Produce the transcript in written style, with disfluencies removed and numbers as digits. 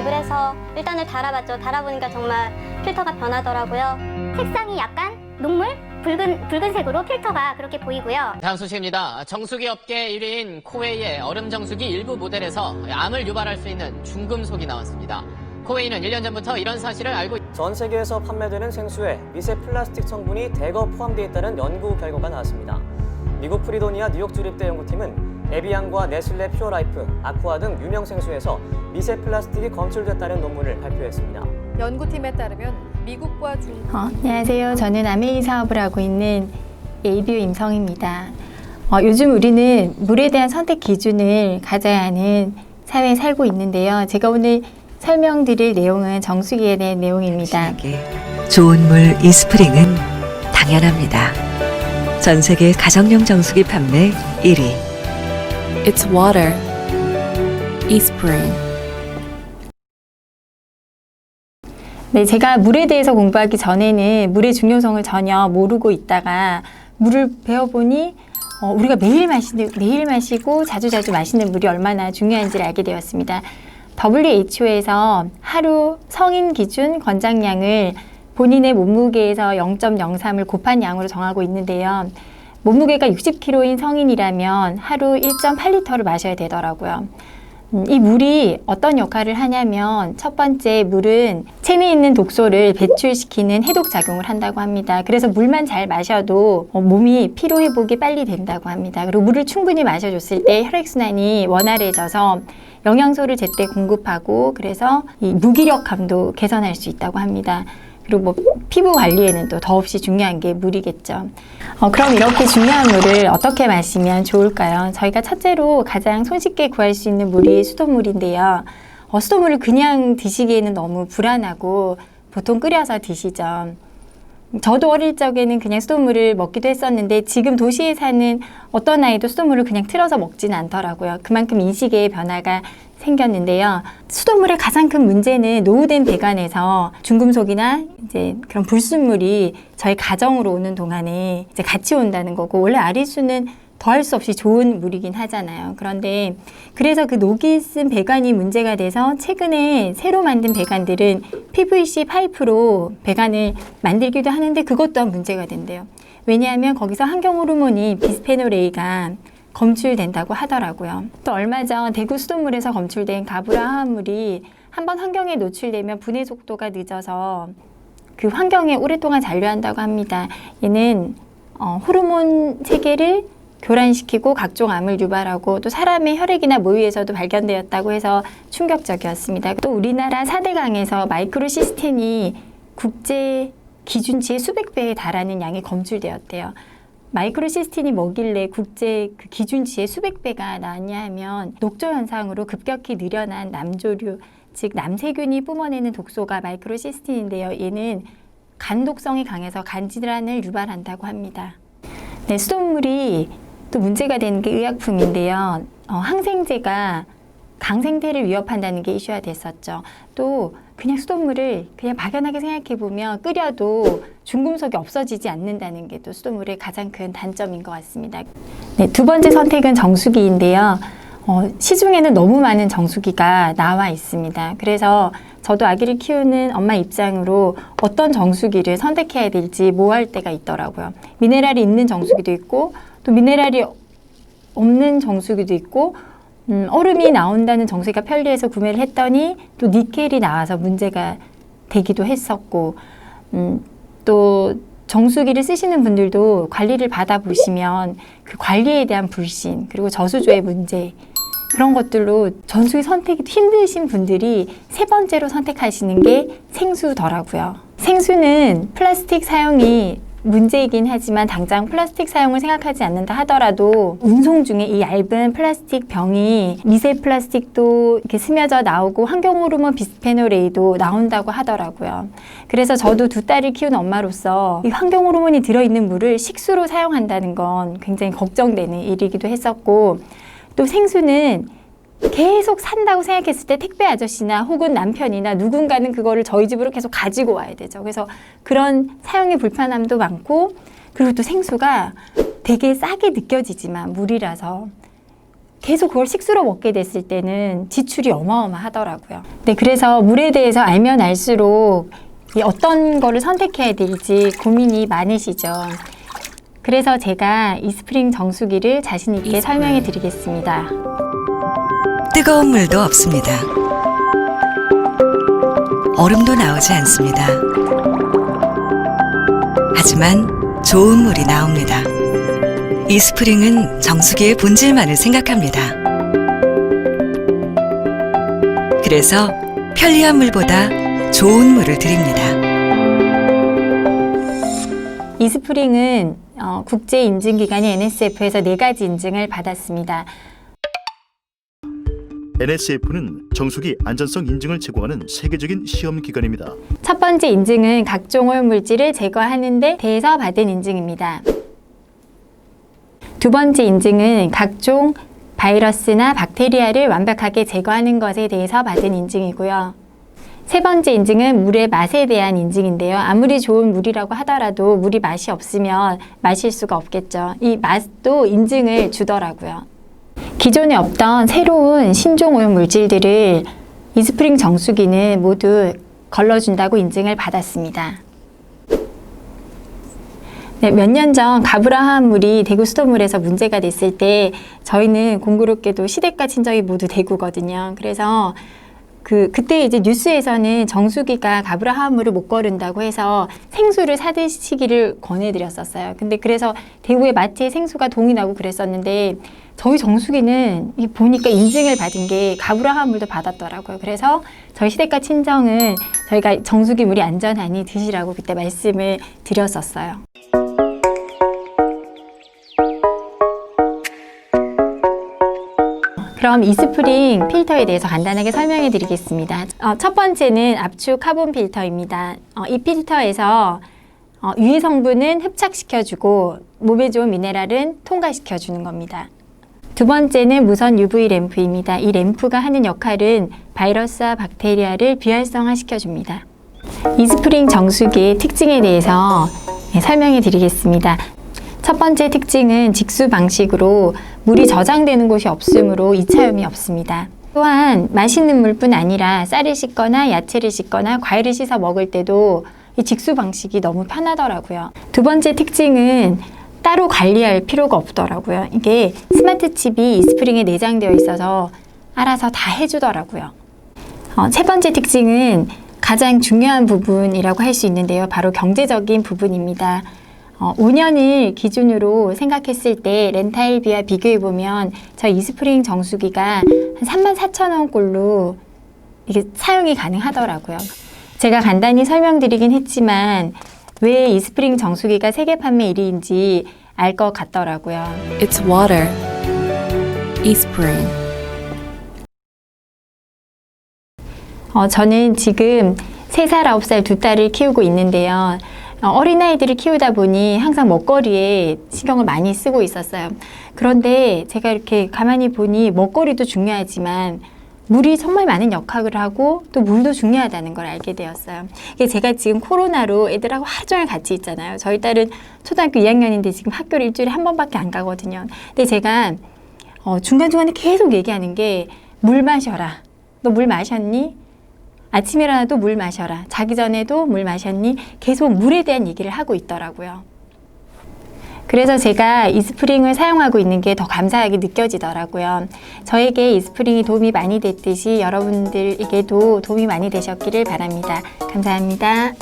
구입을 해서 일단은 달아봤죠. 달아보니까 정말 필터가 변하더라고요. 색상이 약간 녹물? 붉은색으로 필터가 그렇게 보이고요. 다음 소식입니다. 정수기 업계 1위인 코웨이의 얼음 정수기 일부 모델에서 암을 유발할 수 있는 중금속이 나왔습니다. 코웨이는 1년 전부터 이런 사실을 알고 전 세계에서 판매되는 생수에 미세 플라스틱 성분이 대거 포함되어 있다는 연구 결과가 나왔습니다. 미국 프리도니아 뉴욕 주립대 연구팀은 에비앙과 네슬레 퓨어라이프, 아쿠아 등 유명 생수에서 미세 플라스틱이 검출됐다는 논문을 발표했습니다. 연구팀에 따르면 미국과 중국 안녕하세요. 저는 아메이 사업을 하고 있는 ABO 임성입니다. 요즘 우리는 물에 대한 선택 기준을 가져야 하는 사회에 살고 있는데요. 제가 오늘 설명드릴 내용은 정수기에 대한 내용입니다. 좋은 물 이스프링은 당연합니다. 전 세계 가정용 정수기 판매 1위. It's water. eSpring. 네, 제가 물에 대해서 공부하기 전에는 물의 중요성을 전혀 모르고 있다가 물을 배워보니 우리가 매일 마시고 자주 마시는 물이 얼마나 중요한지를 알게 되었습니다. WHO에서 하루 성인 기준 권장량을 본인의 몸무게에서 0.03을 곱한 양으로 정하고 있는데요. 몸무게가 60kg인 성인이라면 하루 1.8리터를 마셔야 되더라고요. 이 물이 어떤 역할을 하냐면 첫 번째, 물은 체내에 있는 독소를 배출시키는 해독 작용을 한다고 합니다. 그래서 물만 잘 마셔도 몸이 피로 회복이 빨리 된다고 합니다. 그리고 물을 충분히 마셔줬을 때 혈액순환이 원활해져서 영양소를 제때 공급하고 그래서 이 무기력감도 개선할 수 있다고 합니다. 그리고 피부 관리에는 또 더없이 중요한 게 물이겠죠. 그럼 이렇게 중요한 물을 어떻게 마시면 좋을까요? 저희가 첫째로 가장 손쉽게 구할 수 있는 물이 수돗물인데요. 수돗물을 그냥 드시기에는 너무 불안하고 보통 끓여서 드시죠. 저도 어릴 적에는 그냥 수돗물을 먹기도 했었는데 지금 도시에 사는 어떤 아이도 수돗물을 그냥 틀어서 먹지는 않더라고요. 그만큼 인식의 변화가 생겼는데요. 수돗물의 가장 큰 문제는 노후된 배관에서 중금속이나 이제 그런 불순물이 저희 가정으로 오는 동안에 이제 같이 온다는 거고, 원래 아리수는 더할 수 없이 좋은 물이긴 하잖아요. 그런데 그래서 그 녹이 쓴 배관이 문제가 돼서 최근에 새로 만든 배관들은 PVC 파이프로 배관을 만들기도 하는데 그것 또한 문제가 된대요. 왜냐하면 거기서 환경 호르몬인 비스페놀 A가 검출된다고 하더라고요. 또 얼마 전 대구 수돗물에서 검출된 가브라 화합물이 한번 환경에 노출되면 분해 속도가 늦어서 그 환경에 오랫동안 잔류한다고 합니다. 얘는 호르몬 체계를 교란시키고 각종 암을 유발하고 또 사람의 혈액이나 모유에서도 발견되었다고 해서 충격적이었습니다. 또 우리나라 4대 강에서 마이크로시스텐이 국제 기준치의 수백 배에 달하는 양이 검출되었대요. 마이크로시스틴이 뭐길래 국제 그 기준치의 수백 배가 나왔냐 하면 녹조 현상으로 급격히 늘어난 남조류, 즉 남세균이 뿜어내는 독소가 마이크로시스틴인데요. 얘는 간 독성이 강해서 간 질환을 유발한다고 합니다. 네, 수돗물이 또 문제가 되는 게 의약품인데요. 항생제가 강생태를 위협한다는 게 이슈화 됐었죠. 또 그냥 수돗물을 그냥 막연하게 생각해 보면 끓여도 중금속이 없어지지 않는다는 게 또 수돗물의 가장 큰 단점인 것 같습니다. 네, 두 번째 선택은 정수기인데요. 시중에는 너무 많은 정수기가 나와 있습니다. 그래서 저도 아기를 키우는 엄마 입장으로 어떤 정수기를 선택해야 될지 모호할 때가 있더라고요. 미네랄이 있는 정수기도 있고 또 미네랄이 없는 정수기도 있고 얼음이 나온다는 정수기가 편리해서 구매를 했더니 또 니켈이 나와서 문제가 되기도 했었고, 또 정수기를 쓰시는 분들도 관리를 받아보시면 그 관리에 대한 불신 그리고 저수조의 문제, 그런 것들로 정수기 선택이 힘드신 분들이 세 번째로 선택하시는 게 생수더라고요. 생수는 플라스틱 사용이 문제이긴 하지만 당장 플라스틱 사용을 생각하지 않는다 하더라도 운송 중에 이 얇은 플라스틱 병이 미세 플라스틱도 이렇게 스며져 나오고 환경 호르몬 비스페놀 A도 나온다고 하더라고요. 그래서 저도 두 딸을 키우는 엄마로서 이 환경 호르몬이 들어있는 물을 식수로 사용한다는 건 굉장히 걱정되는 일이기도 했었고, 또 생수는 계속 산다고 생각했을 때 택배 아저씨나 혹은 남편이나 누군가는 그거를 저희 집으로 계속 가지고 와야 되죠. 그래서 그런 사용의 불편함도 많고, 그리고 또 생수가 되게 싸게 느껴지지만 물이라서 계속 그걸 식수로 먹게 됐을 때는 지출이 어마어마하더라고요. 네, 그래서 물에 대해서 알면 알수록 이 어떤 거를 선택해야 될지 고민이 많으시죠. 그래서 제가 이스프링 정수기를 자신 있게 설명해 드리겠습니다. 뜨거운 물도 없습니다. 얼음도 나오지 않습니다. 하지만 좋은 물이 나옵니다. 이스프링은 정수기의 본질만을 생각합니다. 그래서 편리한 물보다 좋은 물을 드립니다. 이스프링은 국제 인증기관인 NSF에서 4가지 인증을 받았습니다. NSF는 정수기 안전성 인증을 제공하는 세계적인 시험 기관입니다. 첫 번째 인증은 각종 오염물질을 제거하는 데 대해서 받은 인증입니다. 두 번째 인증은 각종 바이러스나 박테리아를 완벽하게 제거하는 것에 대해서 받은 인증이고요. 세 번째 인증은 물의 맛에 대한 인증인데요. 아무리 좋은 물이라고 하더라도 물이 맛이 없으면 마실 수가 없겠죠. 이 맛도 인증을 주더라고요. 기존에 없던 새로운 신종 오염 물질들을 이스프링 정수기는 모두 걸러준다고 인증을 받았습니다. 네, 몇 년 전 가브라 화합물이 대구 수돗물에서 문제가 됐을 때 저희는 공교롭게도 시댁과 친정이 모두 대구거든요. 그래서 그때 이제 뉴스에서는 정수기가 가브라 화합물을 못 거른다고 해서 생수를 사드시기를 권해드렸었어요. 근데 그래서 대구의 마트에 생수가 동이 나고 그랬었는데 저희 정수기는 보니까 인증을 받은 게 가브라 화합물도 받았더라고요. 그래서 저희 시댁과 친정은 저희가 정수기 물이 안전하니 드시라고 그때 말씀을 드렸었어요. 그럼 이스프링 필터에 대해서 간단하게 설명해 드리겠습니다. 첫 번째는 압축 카본 필터입니다. 이 필터에서 유해 성분은 흡착시켜주고 몸에 좋은 미네랄은 통과시켜주는 겁니다. 두 번째는 무선 UV 램프입니다. 이 램프가 하는 역할은 바이러스와 박테리아를 비활성화시켜줍니다. 이스프링 정수기의 특징에 대해서 설명해 드리겠습니다. 첫 번째 특징은 직수 방식으로 물이 저장되는 곳이 없으므로 2차염이 없습니다. 또한 마시는 물뿐 아니라 쌀을 씻거나 야채를 씻거나 과일을 씻어 먹을 때도 이 직수 방식이 너무 편하더라고요. 두 번째 특징은 따로 관리할 필요가 없더라고요. 이게 스마트 칩이 이스프링에 내장되어 있어서 알아서 다 해주더라고요. 세 번째 특징은 가장 중요한 부분이라고 할 수 있는데요. 바로 경제적인 부분입니다. 5년을 기준으로 생각했을 때 렌탈비와 비교해보면 저 이스프링 정수기가 한 34,000원 꼴로 이게 사용이 가능하더라고요. 제가 간단히 설명드리긴 했지만 왜 이스프링 정수기가 세계 판매 1위인지 알 것 같더라고요. It's water. eSpring. 저는 지금 3살, 9살 두 딸을 키우고 있는데요. 어린아이들을 키우다 보니 항상 먹거리에 신경을 많이 쓰고 있었어요. 그런데 제가 이렇게 가만히 보니 먹거리도 중요하지만 물이 정말 많은 역할을 하고 또 물도 중요하다는 걸 알게 되었어요. 제가 지금 코로나로 애들하고 하루 종일 같이 있잖아요. 저희 딸은 초등학교 2학년인데 지금 학교를 일주일에 한 번밖에 안 가거든요. 근데 제가 중간중간에 계속 얘기하는 게 물 마셔라. 너 물 마셨니? 아침에 일어나도 물 마셔라. 자기 전에도 물 마셨니? 계속 물에 대한 얘기를 하고 있더라고요. 그래서 제가 이스프링을 사용하고 있는 게 더 감사하게 느껴지더라고요. 저에게 이스프링이 도움이 많이 됐듯이 여러분들에게도 도움이 많이 되셨기를 바랍니다. 감사합니다.